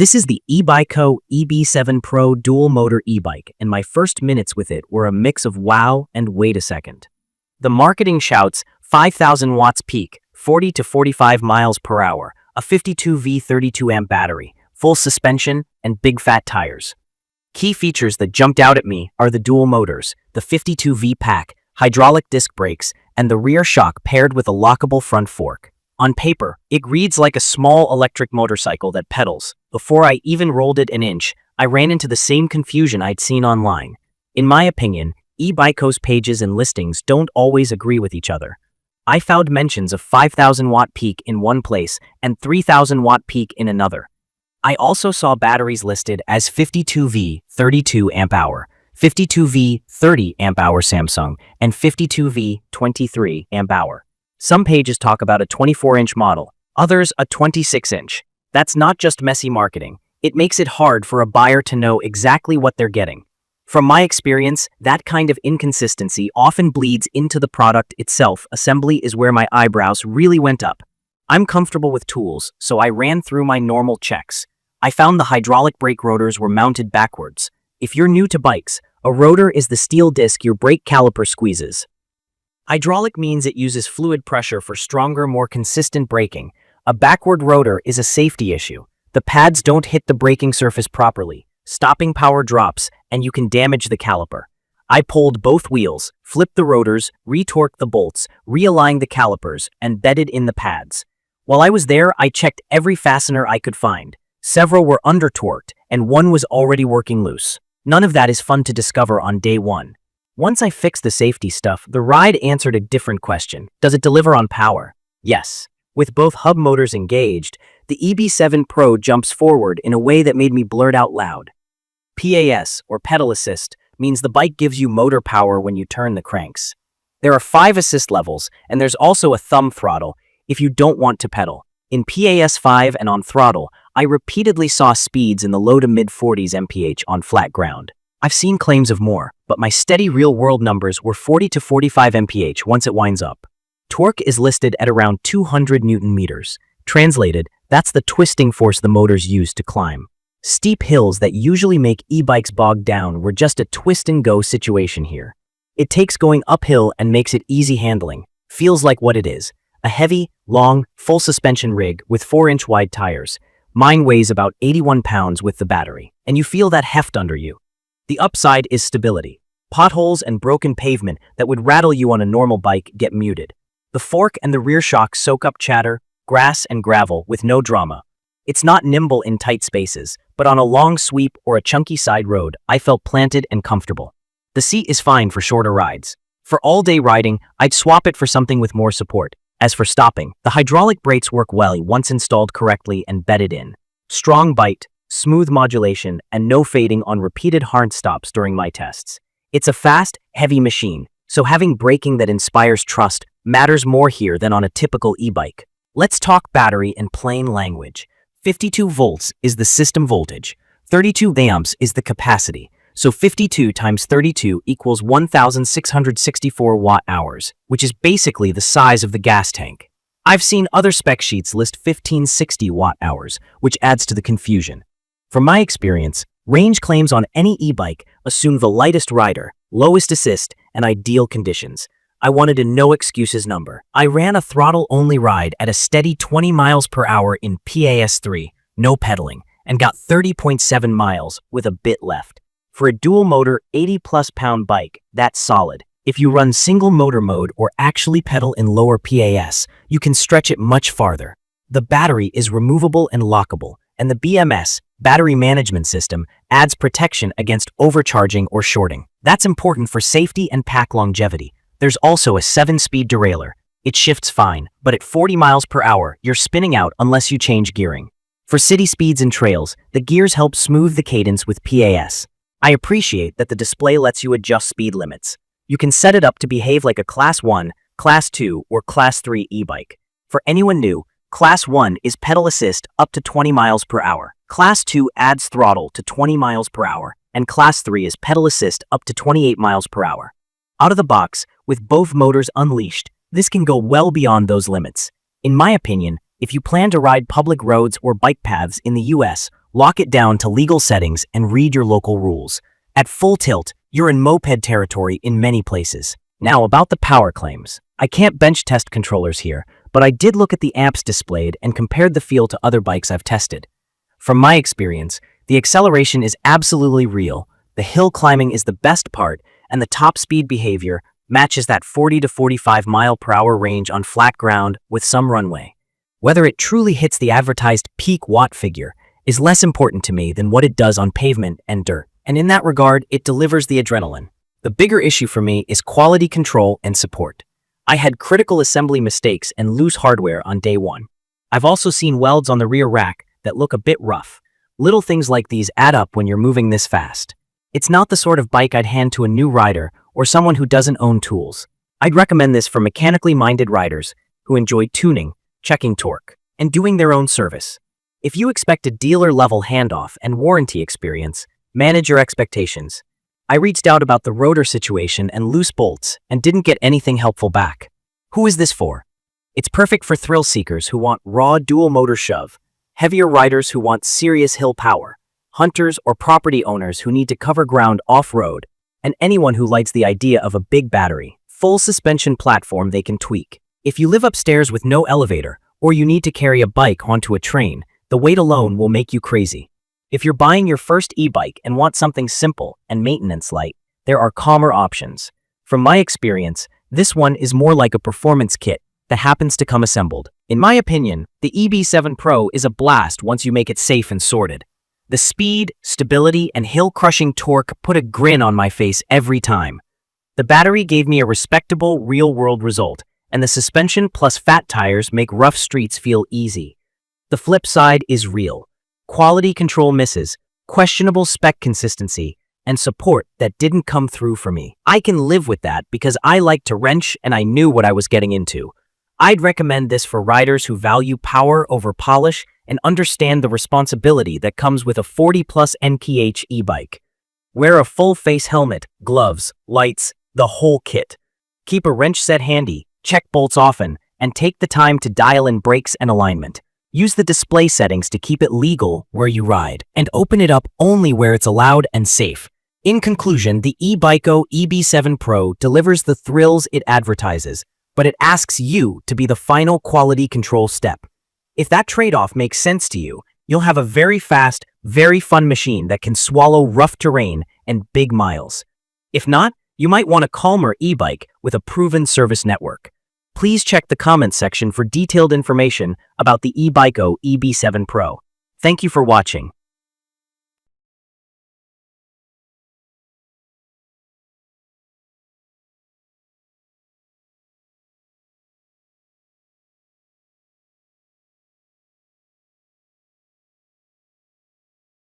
This is the EBycco EB7Pro dual-motor e-bike, and my first minutes with it were a mix of wow and wait a second. The marketing shouts 5,000 watts peak, 40 to 45 miles per hour, a 52V 32-amp battery, full suspension, and big fat tires. Key features that jumped out at me are the dual motors, the 52V pack, hydraulic disc brakes, and the rear shock paired with a lockable front fork. On paper, it reads like a small electric motorcycle that pedals. Before I even rolled it an inch, I ran into the same confusion I'd seen online. In my opinion, EBycco's pages and listings don't always agree with each other. I found mentions of 5,000 watt peak in one place and 3,000 watt peak in another. I also saw batteries listed as 52V 32 amp hour, 52V 30 amp hour Samsung, and 52V 23 amp hour. Some pages talk about a 24-inch model, others a 26-inch. That's not just messy marketing. It makes it hard for a buyer to know exactly what they're getting. From my experience, that kind of inconsistency often bleeds into the product itself. Assembly is where my eyebrows really went up. I'm comfortable with tools, so I ran through my normal checks. I found the hydraulic brake rotors were mounted backwards. If you're new to bikes, a rotor is the steel disc your brake caliper squeezes. Hydraulic means it uses fluid pressure for stronger, more consistent braking. A backward rotor is a safety issue. The pads don't hit the braking surface properly. Stopping power drops, and you can damage the caliper. I pulled both wheels, flipped the rotors, retorqued the bolts, realigned the calipers, and bedded in the pads. While I was there, I checked every fastener I could find. Several were under-torqued, and one was already working loose. None of that is fun to discover on day one. Once I fixed the safety stuff, the ride answered a different question. Does it deliver on power? Yes. With both hub motors engaged, the EB7Pro jumps forward in a way that made me blurt out loud. PAS, or pedal assist, means the bike gives you motor power when you turn the cranks. There are 5 assist levels, and there's also a thumb throttle if you don't want to pedal. In PAS 5 and on throttle, I repeatedly saw speeds in the low to mid-40s mph on flat ground. I've seen claims of more, but my steady real-world numbers were 40 to 45 mph once it winds up. Torque is listed at around 200 Newton meters. Translated, that's the twisting force the motors use to climb. Steep hills that usually make e-bikes bog down were just a twist-and-go situation here. It takes going uphill and makes it easy handling. Feels like what it is. A heavy, long, full suspension rig with 4-inch wide tires. Mine weighs about 81 pounds with the battery, and you feel that heft under you. The upside is stability. Potholes and broken pavement that would rattle you on a normal bike get muted. The fork and the rear shock soak up chatter, grass, and gravel with no drama. It's not nimble in tight spaces, but on a long sweep or a chunky side road, I felt planted and comfortable. The seat is fine for shorter rides. For all-day riding, I'd swap it for something with more support. As for stopping, the hydraulic brakes work well once installed correctly and bedded in. Strong bite, smooth modulation, and no fading on repeated hard stops during my tests. It's a fast, heavy machine, so having braking that inspires trust matters more here than on a typical e-bike. Let's talk battery in plain language. 52 volts is the system voltage. 32 amps is the capacity. So 52 times 32 equals 1,664 watt-hours, which is basically the size of the gas tank. I've seen other spec sheets list 1,560 watt-hours, which adds to the confusion. From my experience, range claims on any e-bike assume the lightest rider, lowest assist, and ideal conditions. I wanted a no-excuses number. I ran a throttle-only ride at a steady 20 miles per hour in PAS 3, no pedaling, and got 30.7 miles with a bit left. For a dual-motor 80-plus pound bike, that's solid. If you run single-motor mode or actually pedal in lower PAS, you can stretch it much farther. The battery is removable and lockable, and the BMS, battery management system, adds protection against overcharging or shorting. That's important for safety and pack longevity. There's also a 7-speed derailleur. It shifts fine, but at 40 miles per hour, you're spinning out unless you change gearing. For city speeds and trails, the gears help smooth the cadence with PAS. I appreciate that the display lets you adjust speed limits. You can set it up to behave like a Class 1, Class 2, or Class 3 e-bike. For anyone new, Class 1 is pedal assist up to 20 miles per hour. Class 2 adds throttle to 20 miles per hour, and Class 3 is pedal assist up to 28 miles per hour. Out of the box, with both motors unleashed, this can go well beyond those limits. In my opinion, if you plan to ride public roads or bike paths in the US, lock it down to legal settings, and read your local rules. At full tilt, you're in moped territory in many places. Now about the power claims. I can't bench test controllers here, but I did look at the amps displayed and compared the feel to other bikes I've tested. From my experience, the acceleration is absolutely real, the hill climbing is the best part, and the top speed behavior matches that 40 to 45 mile per hour range on flat ground with some runway. Whether it truly hits the advertised peak watt figure is less important to me than what it does on pavement and dirt, and in that regard, it delivers the adrenaline. The bigger issue for me is quality control and support. I had critical assembly mistakes and loose hardware on day one. I've also seen welds on the rear rack that look a bit rough. Little things like these add up when you're moving this fast. It's not the sort of bike I'd hand to a new rider or someone who doesn't own tools. I'd recommend this for mechanically minded riders who enjoy tuning, checking torque, and doing their own service. If you expect a dealer-level handoff and warranty experience, manage your expectations. I reached out about the rotor situation and loose bolts and didn't get anything helpful back. Who is this for? It's perfect for thrill seekers who want raw dual-motor shove, heavier riders who want serious hill power, hunters or property owners who need to cover ground off-road, and anyone who likes the idea of a big battery, full suspension platform they can tweak. If you live upstairs with no elevator, or you need to carry a bike onto a train, the weight alone will make you crazy. If you're buying your first e-bike and want something simple and maintenance light, there are calmer options. From my experience, this one is more like a performance kit that happens to come assembled. In my opinion, the EB7Pro is a blast once you make it safe and sorted. The speed, stability, and hill-crushing torque put a grin on my face every time. The battery gave me a respectable real-world result, and the suspension plus fat tires make rough streets feel easy. The flip side is real. Quality control misses, questionable spec consistency, and support that didn't come through for me. I can live with that because I like to wrench and I knew what I was getting into. I'd recommend this for riders who value power over polish and understand the responsibility that comes with a 40+ NkH e-bike. Wear a full-face helmet, gloves, lights, the whole kit. Keep a wrench set handy, check bolts often, and take the time to dial in brakes and alignment. Use the display settings to keep it legal where you ride, and open it up only where it's allowed and safe. In conclusion, the EBycco EB7Pro delivers the thrills it advertises, but it asks you to be the final quality control step. If that trade-off makes sense to you, you'll have a very fast, very fun machine that can swallow rough terrain and big miles. If not, you might want a calmer e-bike with a proven service network. Please check the comments section for detailed information about the EBycco EB7Pro. Thank you for watching.